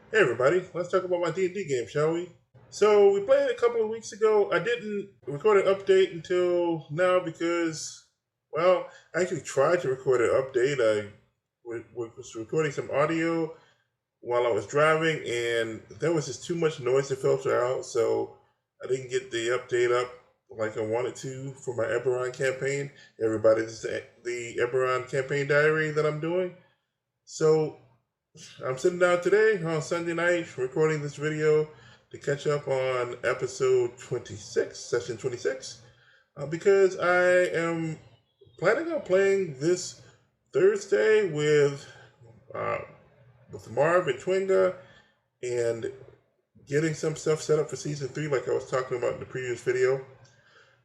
Hey everybody, let's talk about my D&D game, shall we? So we played a couple of weeks ago. I didn't record an update until now because, well, I actually tried to record an update. I was recording some audio while I was driving, and there was just too much noise to filter out, so I didn't get the update up like I wanted to for my Eberron campaign. Everybody, this is the Eberron campaign diary that I'm doing. So I'm sitting down today on Sunday night recording this video to catch up on episode 26, session 26, because I am planning on playing this Thursday uh, with Marv and Twinga and getting some stuff set up for season 3 like I was talking about in the previous video.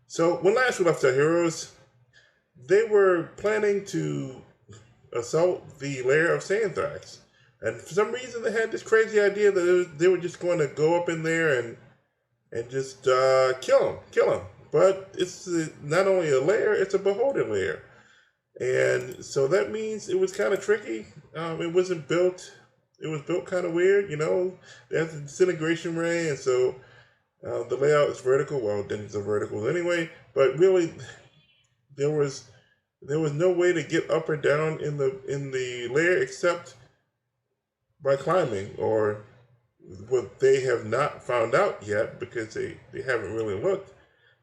So when last we left our heroes, they were planning to assault the lair of Saenthrax. And for some reason, they had this crazy idea that they were just going to go up in there and just kill him. But it's not only a lair; it's a beholder lair, and so that means it was kind of tricky. It wasn't built. It was built kind of weird, you know. There's a disintegration ray, and so the layout is vertical. Well, dungeons are vertical anyway. But really, there was no way to get up or down in the lair except by climbing, or what they have not found out yet because they haven't really looked,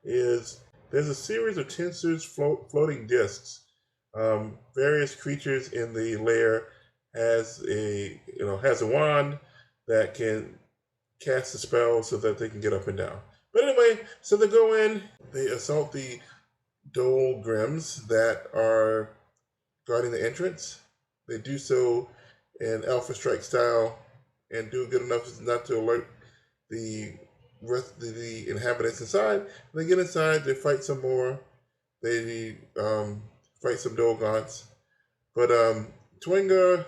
is there's a series of tensors floating discs. Various creatures in the lair has a wand that can cast a spell so that they can get up and down. But anyway, so they go in, they assault the Dole Grims that are guarding the entrance. They do so in Alpha Strike style and do good enough not to alert the rest of the inhabitants inside. They get inside, they fight some more, they fight some Dolgons. But Twinga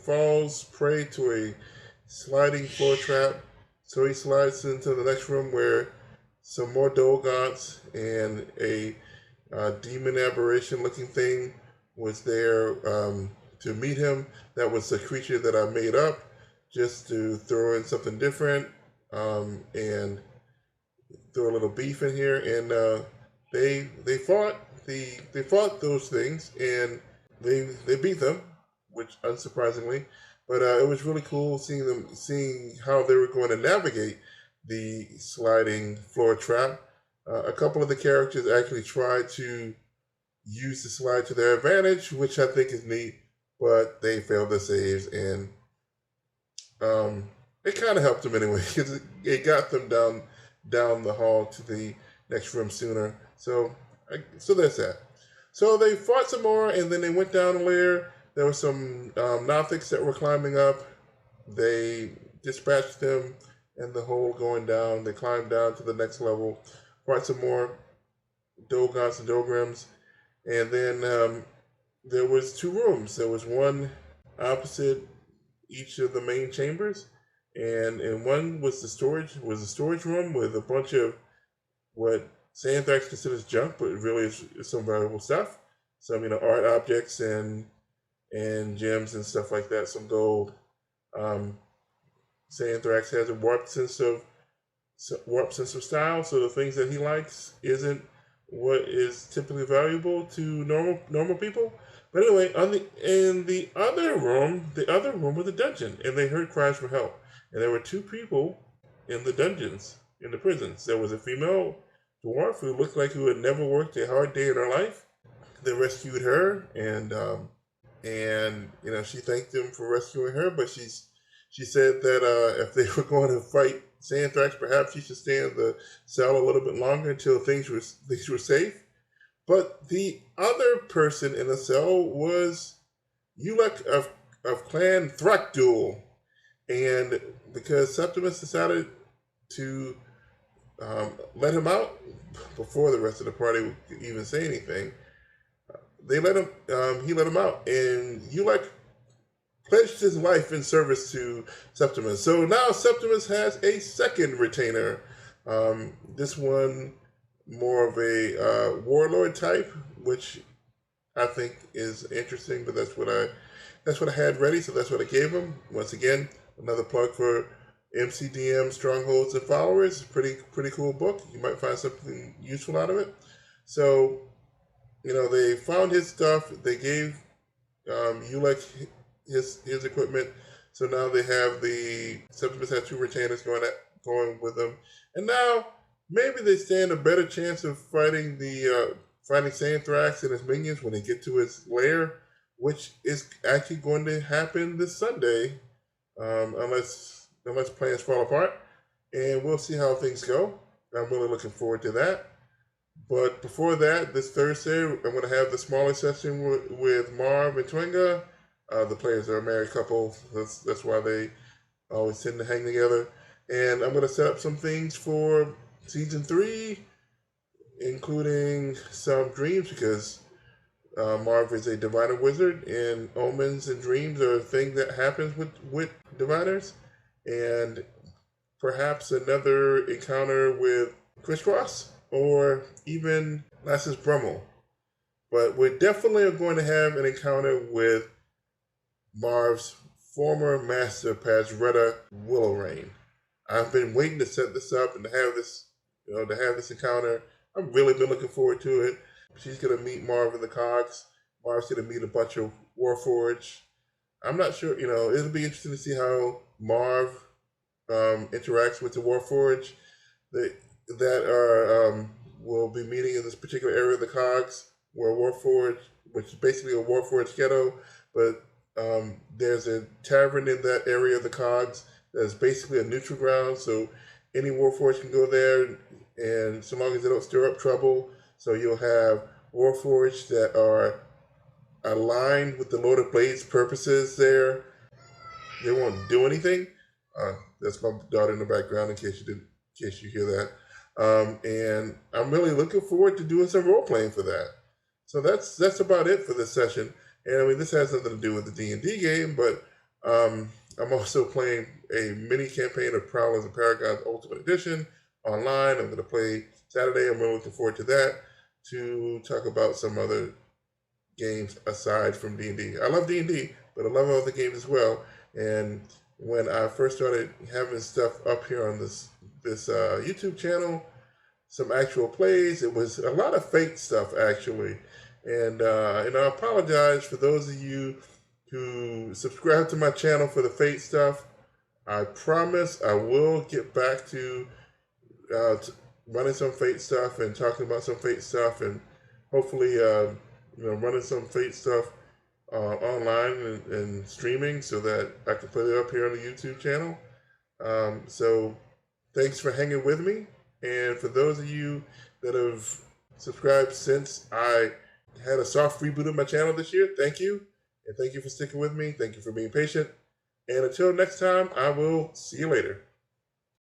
falls prey to a sliding floor trap, so he slides into the next room where some more Dolgons and a demon aberration looking thing was there to meet him. That was a creature that I made up just to throw in something different and throw a little beef in here. And they fought those things and they beat them, which unsurprisingly. But it was really cool seeing how they were going to navigate the sliding floor trap. A couple of the characters actually tried to use the slide to their advantage, which I think is neat, but they failed their saves, and it kind of helped them anyway because it got them down the hall to the next room sooner. So that's that. So they fought some more, and then they went down a layer. There were some Nothics that were climbing up. They dispatched them in the hole going down. They climbed down to the next level, fought some more Dolgons and Dogrims, and then there was 2 rooms. There was one opposite each of the main chambers, and one was the storage room with a bunch of what Saenthrax considers junk, but really is some valuable stuff. Some art objects and gems and stuff like that. Some gold. Saenthrax has a warped sense of style, so the things that he likes isn't what is typically valuable to normal people. But anyway, in the other room was a dungeon, and they heard cries for help. And there were 2 people in the dungeons, in the prisons. There was a female dwarf who looked like who had never worked a hard day in her life. They rescued her, and she thanked them for rescuing her. But she said that if they were going to fight Saenthrax, perhaps she should stay in the cell a little bit longer until things were safe. But the other person in the cell was Ulek of Clan Thrakdul. And because Septimus decided to let him out before the rest of the party could even say anything, he let him out. And Ulek pledged his life in service to Septimus. So now Septimus has a second retainer. This one more of a warlord type, which I think is interesting. But that's what I had ready, so that's what I gave him. Once again, another plug for MCDM Strongholds and Followers. Pretty cool book. You might find something useful out of it. So, they found his stuff. They gave Ulek his equipment. So now they have the Septimus has 2 retainers going with them, and now maybe they stand a better chance of fighting fighting Saenthrax and his minions when they get to his lair, which is actually going to happen this Sunday, unless plans fall apart, and we'll see how things go. I'm really looking forward to that. But before that, this Thursday, I'm going to have the smaller session with Marv and Twinga. The players are a married couple. That's why they always tend to hang together. And I'm going to set up some things for Season 3, including some dreams, because Marv is a diviner wizard, and omens and dreams are a thing that happens with diviners. And perhaps another encounter with Crisscross, or even Lassus Brummel. But we're definitely going to have an encounter with Marv's former master, Pazretta Willowrain. I've been waiting to set this up and to have this encounter. I've really been looking forward to it. She's going to meet Marv in the cogs. Marv's going to meet a bunch of Warforged. I'm not sure, it'll be interesting to see how Marv interacts with the Warforged that will be meeting in this particular area of the cogs, where Warforged, which is basically a Warforged ghetto, but there's a tavern in that area of the cogs that's basically a neutral ground, so any Warforged can go there, and so long as they don't stir up trouble. So you'll have Warforged that are aligned with the Lord of Blades' purposes there. They won't do anything. That's my daughter in the background, in case you hear that. And I'm really looking forward to doing some role playing for that. So that's about it for this session. And this has nothing to do with the D&D game, but I'm also playing a mini campaign of Prowlers and Paragons Ultimate Edition online. I'm going to play Saturday. I'm really looking forward to that, to talk about some other games aside from D&D. I love D&D, but I love other games as well. And when I first started having stuff up here on this YouTube channel, some actual plays, it was a lot of fake stuff, actually. And I apologize for those of you who subscribe to my channel for the fake stuff. I promise I will get back to running some fake stuff and talking about some fake stuff, and hopefully running some fake stuff online and streaming, so that I can put it up here on the YouTube channel. So thanks for hanging with me. And for those of you that have subscribed since I had a soft reboot of my channel this year, thank you. And thank you for sticking with me. Thank you for being patient. And until next time, I will see you later.